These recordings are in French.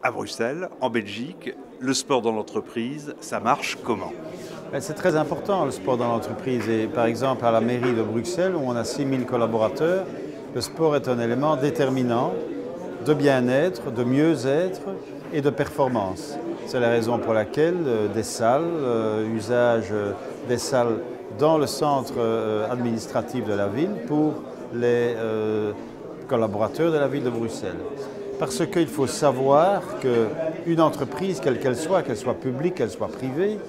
À Bruxelles, en Belgique, le sport dans l'entreprise, ça marche comment? C'est très important le sport dans l'entreprise et par exemple à la mairie de Bruxelles où on a 6000 collaborateurs, le sport est un élément déterminant de bien-être, de mieux-être et de performance. C'est la raison pour laquelle des salles, usage des salles dans le centre administratif de la ville pour les collaborateurs de la ville de Bruxelles. Parce qu'il faut savoir qu'une entreprise, quelle qu'elle soit publique, qu'elle soit privée,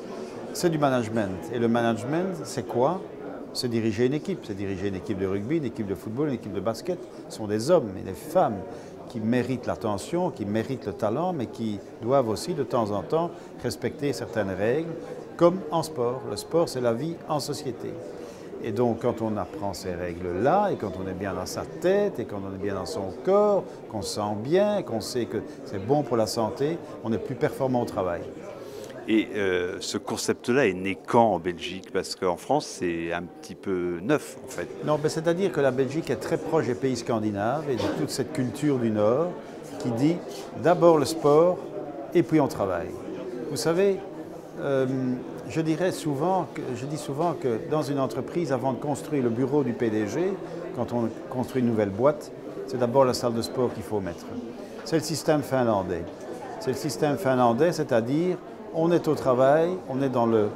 c'est du management. Et le management, c'est quoi? C'est diriger une équipe. C'est diriger une équipe de rugby, une équipe de football, une équipe de basket. Ce sont des hommes et des femmes qui méritent l'attention, qui méritent le talent, mais qui doivent aussi de temps en temps respecter certaines règles, comme en sport. Le sport, c'est la vie en société. Et donc, quand on apprend ces règles-là, et quand on est bien dans sa tête, et quand on est bien dans son corps, qu'on se sent bien, qu'on sait que c'est bon pour la santé, on est plus performant au travail. Et ce concept-là est né quand en Belgique? Parce qu'en France, c'est un petit peu neuf, en fait. Non, c'est-à-dire que la Belgique est très proche des pays scandinaves et de toute cette culture du Nord qui dit d'abord le sport et puis on travaille. Vous savez, je dis souvent que dans une entreprise, avant de construire le bureau du PDG, quand on construit une nouvelle boîte, c'est d'abord la salle de sport qu'il faut mettre. C'est le système finlandais. C'est le système finlandais, c'est-à-dire on est au travail, on est dans le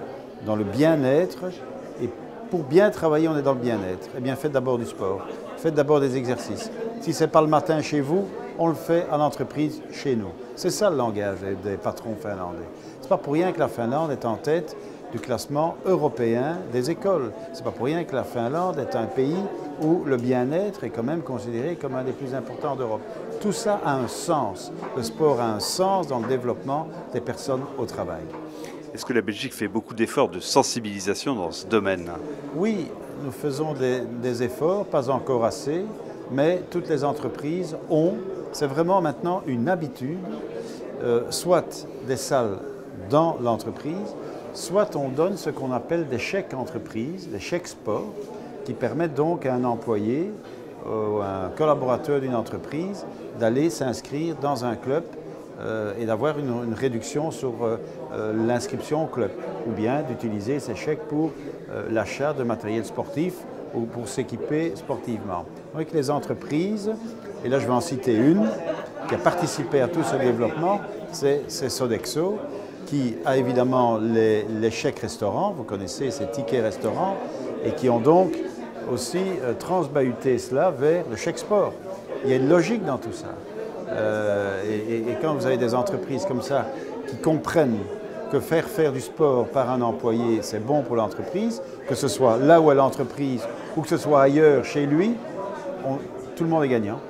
bien-être, et pour bien travailler, on est dans le bien-être. Eh bien, faites d'abord du sport, faites d'abord des exercices. Si ce n'est pas le matin chez vous, on le fait à l'entreprise chez nous. C'est ça le langage des patrons finlandais. Ce n'est pas pour rien que la Finlande est en tête du classement européen des écoles. Ce n'est pas pour rien que la Finlande est un pays où le bien-être est quand même considéré comme un des plus importants d'Europe. Tout ça a un sens. Le sport a un sens dans le développement des personnes au travail. Est-ce que la Belgique fait beaucoup d'efforts de sensibilisation dans ce domaine? Oui, nous faisons des efforts, pas encore assez, mais toutes les entreprises ont, c'est vraiment maintenant une habitude, soit des salles dans l'entreprise, soit on donne ce qu'on appelle des chèques entreprises, des chèques sport, qui permettent donc à un employé ou à un collaborateur d'une entreprise d'aller s'inscrire dans un club et d'avoir une réduction sur l'inscription au club, ou bien d'utiliser ces chèques pour l'achat de matériel sportif ou pour s'équiper sportivement. Donc les entreprises, et là je vais en citer une, qui a participé à tout ce développement, c'est Sodexo, qui a évidemment les chèques restaurants, vous connaissez ces tickets restaurants, et qui ont donc aussi transbahuté cela vers le chèque sport. Il y a une logique dans tout ça. Et quand vous avez des entreprises comme ça qui comprennent que faire du sport par un employé, c'est bon pour l'entreprise, que ce soit là où est l'entreprise ou que ce soit ailleurs, chez lui, tout le monde est gagnant.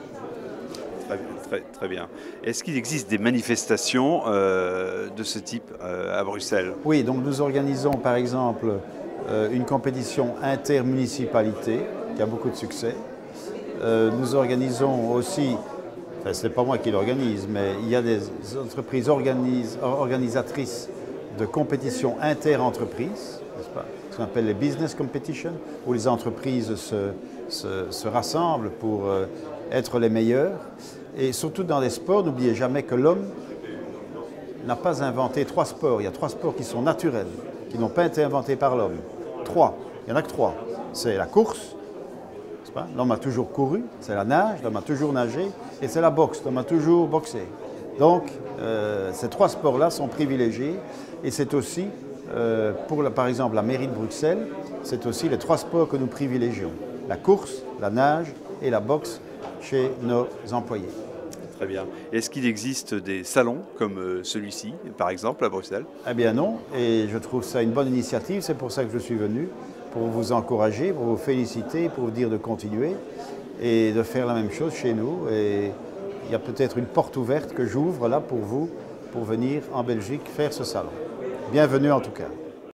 Très bien. Est-ce qu'il existe des manifestations de ce type à Bruxelles? Oui, donc nous organisons par exemple une compétition intermunicipalité qui a beaucoup de succès. Nous organisons aussi, enfin ce n'est pas moi qui l'organise, mais il y a des entreprises organisatrices de compétitions inter-entreprises, n'est-ce pas? Ce qu'on appelle les business competitions, où les entreprises se rassemblent pour être les meilleurs. Et surtout dans les sports, n'oubliez jamais que l'homme n'a pas inventé 3 sports. Il y a 3 sports qui sont naturels, qui n'ont pas été inventés par l'homme. 3. Il n'y en a que 3. C'est la course, n'est-ce pas? L'homme a toujours couru. C'est la nage, l'homme a toujours nagé. Et c'est la boxe, l'homme a toujours boxé. Donc, ces 3 sports-là sont privilégiés. Et c'est aussi, par exemple, la mairie de Bruxelles, c'est aussi les 3 sports que nous privilégions. La course, la nage et la boxe chez nos employés. Très bien. Est-ce qu'il existe des salons comme celui-ci, par exemple, à Bruxelles? Eh bien non, et je trouve ça une bonne initiative, c'est pour ça que je suis venu, pour vous encourager, pour vous féliciter, pour vous dire de continuer et de faire la même chose chez nous. Et il y a peut-être une porte ouverte que j'ouvre là pour vous, pour venir en Belgique faire ce salon. Bienvenue en tout cas.